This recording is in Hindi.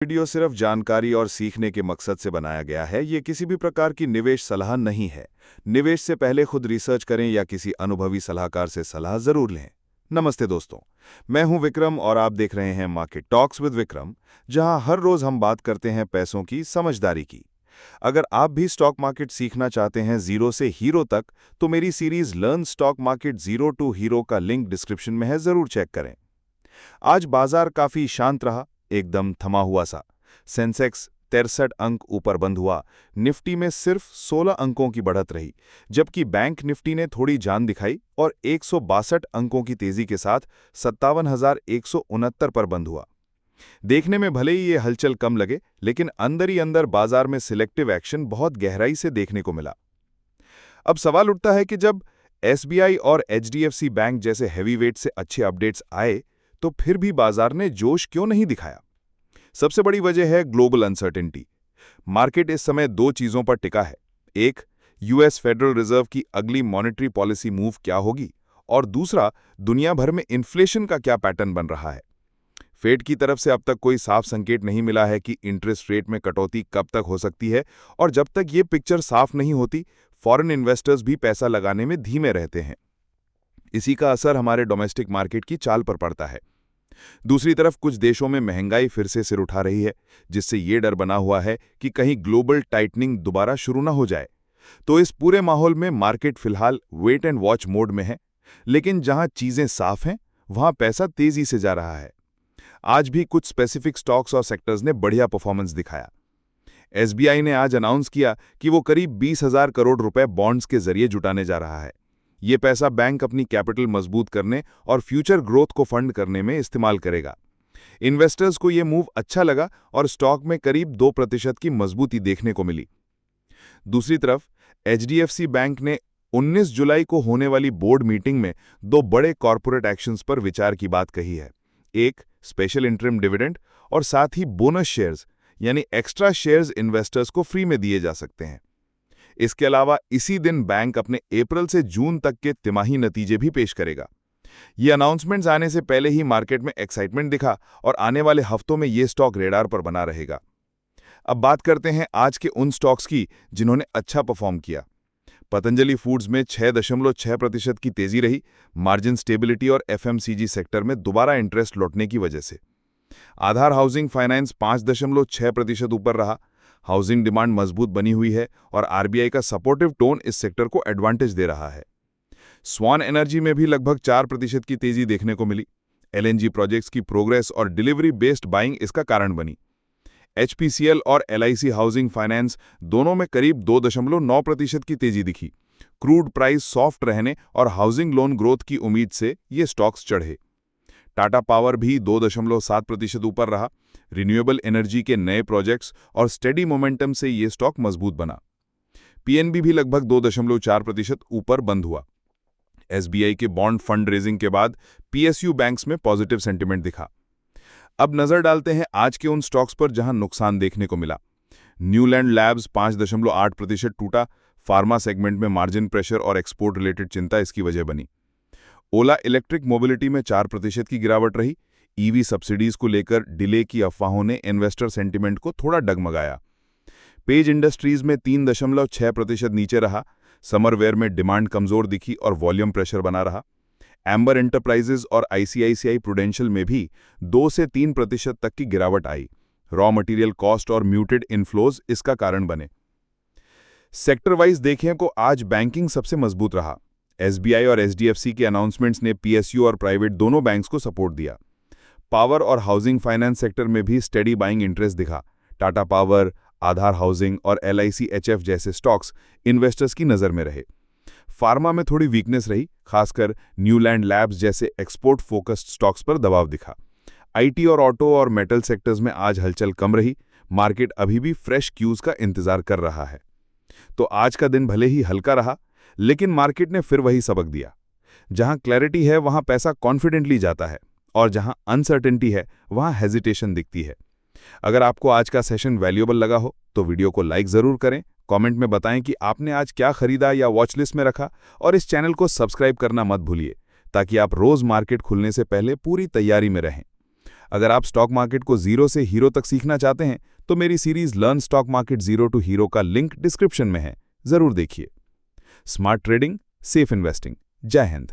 वीडियो सिर्फ जानकारी और सीखने के मकसद से बनाया गया है। ये किसी भी प्रकार की निवेश सलाह नहीं है। निवेश से पहले खुद रिसर्च करें या किसी अनुभवी सलाहकार से सलाह जरूर लें। नमस्ते दोस्तों, मैं हूं विक्रम और आप देख रहे हैं मार्केट टॉक्स विद विक्रम, जहां हर रोज हम बात करते हैं पैसों की समझदारी की। अगर आप भी स्टॉक मार्केट सीखना चाहते हैं जीरो से हीरो तक, तो मेरी series learn stock market zero to hero का लिंक डिस्क्रिप्शन में है, जरूर चेक करें। आज बाजार काफी शांत रहा, एकदम थमा हुआ सा। सेंसेक्स 63 अंक ऊपर बंद हुआ। निफ्टी में सिर्फ 16 अंकों की बढ़त रही, जबकि बैंक निफ्टी ने थोड़ी जान दिखाई और 162 अंकों की तेजी के साथ 57,169 पर बंद हुआ। देखने में भले ही ये हलचल कम लगे, लेकिन अंदर ही अंदर बाजार में सिलेक्टिव एक्शन बहुत गहराई से देखने को मिला। अब सवाल उठता है कि जब एसबीआई और एचडीएफसी बैंक जैसे हैवीवेट से अच्छे अपडेट्स आए, तो फिर भी बाजार ने जोश क्यों नहीं दिखाया? सबसे बड़ी वजह है ग्लोबल अनसर्टेनिटी। मार्केट इस समय दो चीजों पर टिका है। एक, यूएस फेडरल रिजर्व की अगली मॉनेटरी पॉलिसी मूव क्या होगी, और दूसरा, दुनिया भर में इन्फ्लेशन का क्या पैटर्न बन रहा है। फेड की तरफ से अब तक कोई साफ संकेत नहीं मिला है कि इंटरेस्ट रेट में कटौती कब तक हो सकती है, और जब तक ये पिक्चर साफ नहीं होती, फॉरेन इन्वेस्टर्स भी पैसा लगाने में धीमे रहते हैं। इसी का असर हमारे डोमेस्टिक मार्केट की चाल पर पड़ता है। दूसरी तरफ कुछ देशों में महंगाई फिर से सिर उठा रही है, जिससे ये डर बना हुआ है कि कहीं ग्लोबल टाइटनिंग दोबारा शुरू न हो जाए। तो इस पूरे माहौल में मार्केट फिलहाल वेट एंड वॉच मोड में है, लेकिन जहां चीजें साफ हैं, वहां पैसा तेजी से जा रहा है। आज भी कुछ स्पेसिफिक स्टॉक्स और सेक्टर्स ने बढ़िया परफॉर्मेंस दिखाया। एसबीआई ने आज अनाउंस किया कि वो करीब 20,000 करोड़ रुपए बॉन्ड्स के जरिए जुटाने जा रहा है। ये पैसा बैंक अपनी कैपिटल मजबूत करने और फ्यूचर ग्रोथ को फंड करने में इस्तेमाल करेगा। इन्वेस्टर्स को ये मूव अच्छा लगा और स्टॉक में करीब 2% की मजबूती देखने को मिली। दूसरी तरफ एचडीएफसी बैंक ने 19 जुलाई को होने वाली बोर्ड मीटिंग में दो बड़े कॉर्पोरेट एक्शंस पर विचार की बात कही है। एक, स्पेशल इंटरिम डिविडेंड, और साथ ही बोनस शेयर्स यानी एक्स्ट्रा शेयर्स इन्वेस्टर्स को फ्री में दिए जा सकते हैं। इसके अलावा इसी दिन बैंक अपने अप्रैल से जून तक के तिमाही नतीजे भी पेश करेगा। ये अनाउंसमेंट्स आने से पहले ही मार्केट में एक्साइटमेंट दिखा और आने वाले हफ्तों में ये स्टॉक रेडार पर बना रहेगा। अब बात करते हैं आज के उन स्टॉक्स की जिन्होंने अच्छा परफॉर्म किया। पतंजलि फूड्स में 6.6% की तेजी रही, मार्जिन स्टेबिलिटी और एफएमसीजी सेक्टर में दोबारा इंटरेस्ट लौटने की वजह से। आधार हाउसिंग फाइनेंस 5.6% ऊपर रहा। हाउसिंग डिमांड मजबूत बनी हुई है और आरबीआई का सपोर्टिव टोन इस सेक्टर को एडवांटेज दे रहा है। स्वान एनर्जी में भी लगभग 4% की तेजी देखने को मिली। एलएनजी प्रोजेक्ट्स की प्रोग्रेस और डिलीवरी बेस्ड बाइंग इसका कारण बनी। एचपीसीएल और एलआईसी हाउसिंग फाइनेंस दोनों में करीब 2.9% की तेजी दिखी। क्रूड प्राइस सॉफ्ट रहने और हाउसिंग लोन ग्रोथ की उम्मीद से ये स्टॉक्स चढ़े। टाटा पावर भी 2.7% ऊपर रहा। रिन्यूएबल एनर्जी के नए प्रोजेक्ट्स और स्टेडी मोमेंटम से ये स्टॉक मजबूत बना। पीएनबी भी लगभग 2.4% ऊपर बंद हुआ। एसबीआई के बॉन्ड फंड रेजिंग के बाद पीएसयू बैंक्स में पॉजिटिव सेंटिमेंट दिखा। अब नजर डालते हैं आज के उन स्टॉक्स पर जहां नुकसान देखने को मिला। न्यूलैंड लैब्स 5.8% टूटा। फार्मा सेगमेंट में मार्जिन प्रेशर और एक्सपोर्ट रिलेटेड चिंता इसकी वजह बनी। ओला इलेक्ट्रिक मोबिलिटी में 4% की गिरावट रही। ईवी सब्सिडीज को लेकर डिले की अफवाहों ने इन्वेस्टर सेंटिमेंट को थोड़ा डगमगाया। पेज इंडस्ट्रीज में 3.6% नीचे रहा। समरवेयर में डिमांड कमजोर दिखी और वॉल्यूम प्रेशर बना रहा। एम्बर एंटरप्राइजेज और आईसीआईसीआई प्रूडेंशियल में भी 2 से 3% तक की गिरावट आई। रॉ मटेरियल कॉस्ट और म्यूटेड इनफ्लोज इसका कारण बने। सेक्टर वाइज देखें तो आज बैंकिंग सबसे मजबूत रहा। एसबीआई और एचडीएफसी के अनाउंसमेंट्स ने पीएसयू और प्राइवेट दोनों बैंक्स को सपोर्ट दिया। पावर और हाउसिंग फाइनेंस सेक्टर में भी स्टेडी बाइंग इंटरेस्ट दिखा। टाटा पावर, आधार हाउसिंग और एलआईसी एचएफ जैसे स्टॉक्स इन्वेस्टर्स की नजर में रहे। फार्मा में थोड़ी वीकनेस रही, खासकर न्यूलैंड लैब्स जैसे एक्सपोर्ट फोकस्ड स्टॉक्स पर दबाव दिखा। आईटी और ऑटो और मेटल सेक्टर्स में आज हलचल कम रही। मार्केट अभी भी फ्रेश क्यूज का इंतजार कर रहा है। तो आज का दिन भले ही हल्का रहा, लेकिन मार्केट ने फिर वही सबक दिया। जहां क्लैरिटी है वहां पैसा कॉन्फिडेंटली जाता है, और जहां अनसर्टेनिटी है वहां हेजिटेशन दिखती है। अगर आपको आज का सेशन वैल्यूएबल लगा हो तो वीडियो को लाइक जरूर करें। कमेंट में बताएं कि आपने आज क्या खरीदा या वॉच लिस्ट में रखा, और इस चैनल को सब्सक्राइब करना मत भूलिए ताकि आप रोज मार्केट खुलने से पहले पूरी तैयारी में रहें। अगर आप स्टॉक मार्केट को जीरो से हीरो तक सीखना चाहते हैं तो मेरी series learn stock market zero to hero का लिंक डिस्क्रिप्शन में है, जरूर देखिए। Smart trading, safe investing. जय हिंद।